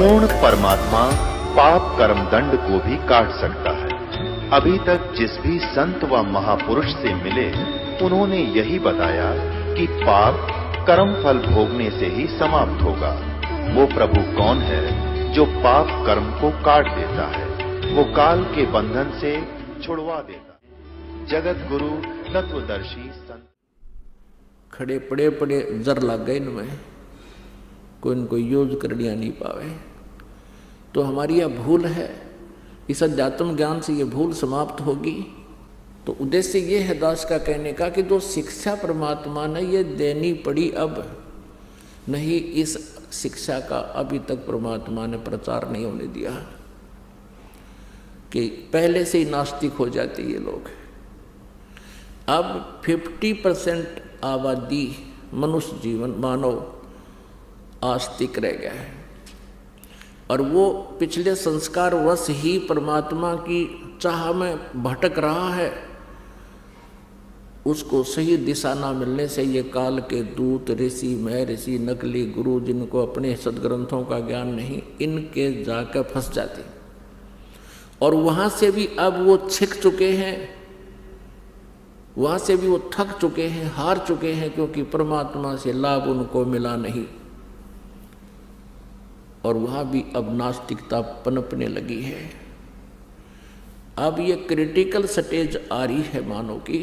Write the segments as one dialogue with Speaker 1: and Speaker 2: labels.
Speaker 1: पूर्ण परमात्मा पाप कर्म दंड को भी काट सकता है। अभी तक जिस भी संत व महापुरुष से मिले उन्होंने यही बताया कि पाप कर्म फल भोगने से ही समाप्त होगा। वो प्रभु कौन है जो पाप कर्म को काट देता है, वो काल के बंधन से छुड़वा देता है। जगत गुरु तत्वदर्शी संत
Speaker 2: खड़े पड़े पड़े जर लग गए इनमें, कोई इनको यूज कर लिया नहीं पावे। तो हमारी यह भूल है, इस अध्यात्म ज्ञान से ये भूल समाप्त होगी। तो उद्देश्य ये है दास का कहने का कि जो शिक्षा परमात्मा ने ये देनी पड़ी, अब नहीं इस शिक्षा का अभी तक परमात्मा ने प्रचार नहीं होने दिया, कि पहले से ही नास्तिक हो जाते ये लोग। अब 50% आबादी मनुष्य जीवन मानव आस्तिक रह गया है, और वो पिछले संस्कार वश ही परमात्मा की चाह में भटक रहा है। उसको सही दिशा ना मिलने से ये काल के दूत, ऋषि, महर्षि, नकली गुरु, जिनको अपने सदग्रंथों का ज्ञान नहीं, इनके जाकर फंस जाते, और वहाँ से भी अब वो छिक चुके हैं, वहाँ से भी वो थक चुके हैं, हार चुके हैं, क्योंकि परमात्मा से लाभ उनको मिला नहीं। और वहाँ भी अब नास्तिकता पनपने लगी है। अब ये क्रिटिकल स्टेज आ रही है मानव की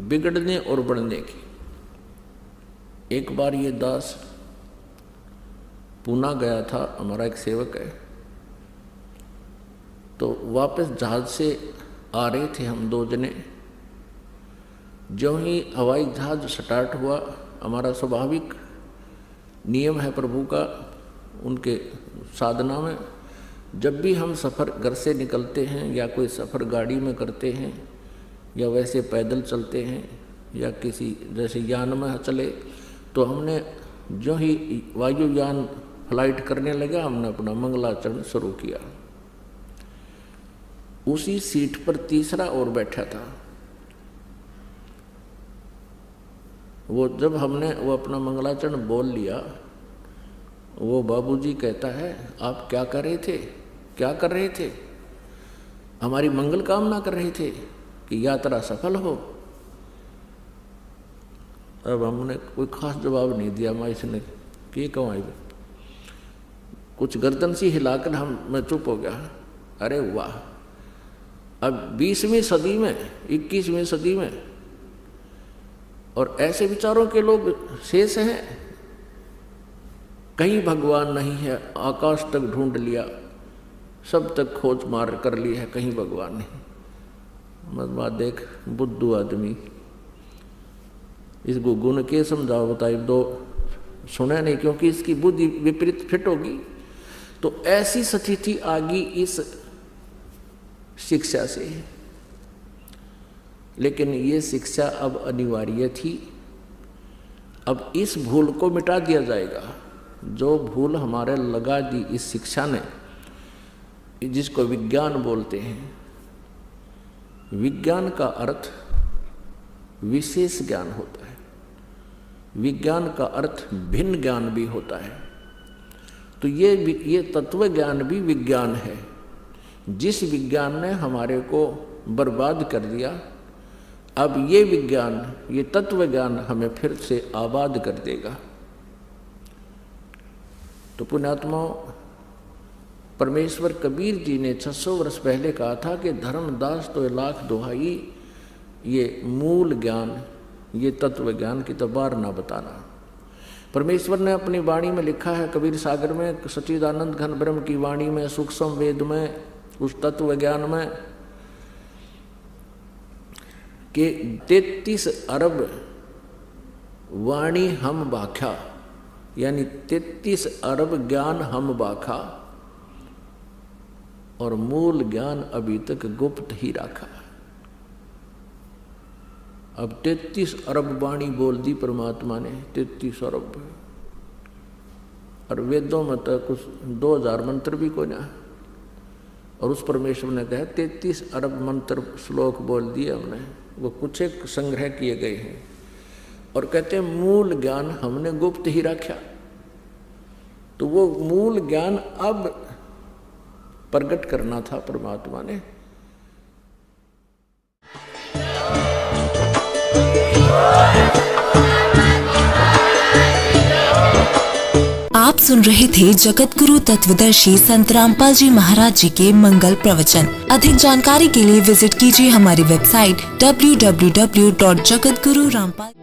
Speaker 2: बिगड़ने और बढ़ने की। एक बार ये दास पूना गया था, हमारा एक सेवक है, तो वापस जहाज से आ रहे थे हम 2 जने। जो ही हवाई जहाज स्टार्ट हुआ, हमारा स्वाभाविक नियम है प्रभु का, उनके साधना में, जब भी हम सफ़र घर से निकलते हैं या कोई सफ़र गाड़ी में करते हैं या वैसे पैदल चलते हैं या किसी जैसे यान में चले, तो हमने जो ही वायुयान फ्लाइट करने लगा, हमने अपना मंगलाचरण शुरू किया। उसी सीट पर तीसरा और बैठा था। वो जब हमने वो अपना मंगलाचरण बोल लिया, वो बाबूजी कहता है, आप क्या कर रहे थे? क्या कर रहे थे? हमारी मंगल कामना कर रहे थे कि यात्रा सफल हो। अब हमने कोई खास जवाब नहीं दिया। मैं इसने कि कहूँ, कुछ गर्दन सी हिलाकर मैं चुप हो गया। अरे वाह, अब 20वीं सदी में, 21वीं सदी में, और ऐसे विचारों के लोग शेष हैं। कहीं भगवान नहीं है, आकाश तक ढूंढ लिया, सब तक खोज मार कर ली है, कहीं भगवान नहीं। मत देख बुद्धू आदमी, इस गुण के समझाओ बताइए, दो सुने नहीं, क्योंकि इसकी बुद्धि विपरीत फिट होगी। तो ऐसी स्थिति आ गई इस शिक्षा से। लेकिन ये शिक्षा अब अनिवार्य थी। अब इस भूल को मिटा दिया जाएगा, जो भूल हमारे लगा दी इस शिक्षा ने, जिसको विज्ञान बोलते हैं। विज्ञान का अर्थ विशेष ज्ञान होता है, विज्ञान का अर्थ भिन्न ज्ञान भी होता है। तो ये तत्व ज्ञान भी विज्ञान है। जिस विज्ञान ने हमारे को बर्बाद कर दिया, अब ये विज्ञान, ये तत्व ज्ञान हमें फिर से आबाद कर देगा। तो पुण्यात्माओं, परमेश्वर कबीर जी ने 600 वर्ष पहले कहा था कि धर्मदास तो लाख दुहाई, ये मूल ज्ञान, ये तत्व ज्ञान की तो बार ना बताना। परमेश्वर ने अपनी वाणी में लिखा है, कबीर सागर में, सच्चिदानंद घन ब्रह्म की वाणी में, सूक्ष्म वेद में, उस तत्व ज्ञान में, कि 33 अरब वाणी हम बाख्या, यानी 33 अरब ज्ञान हम बाखा, और मूल ज्ञान अभी तक गुप्त ही रखा। अब 33 अरब वाणी बोल दी परमात्मा ने, 33 अरब, और वेदों में तो कुछ 2000 मंत्र भी को ना, और उस परमेश्वर ने कहा 33 अरब मंत्र श्लोक बोल दिए हमने, वो कुछ एक संग्रह किए गए हैं, और कहते हैं मूल ज्ञान हमने गुप्त ही रखा। तो वो मूल ज्ञान अब प्रकट करना था परमात्मा ने।
Speaker 3: आप सुन रहे थे जगत गुरु तत्वदर्शी संत रामपाल जी महाराज जी के मंगल प्रवचन। अधिक जानकारी के लिए विजिट कीजिए हमारी वेबसाइट www.jagatgururampal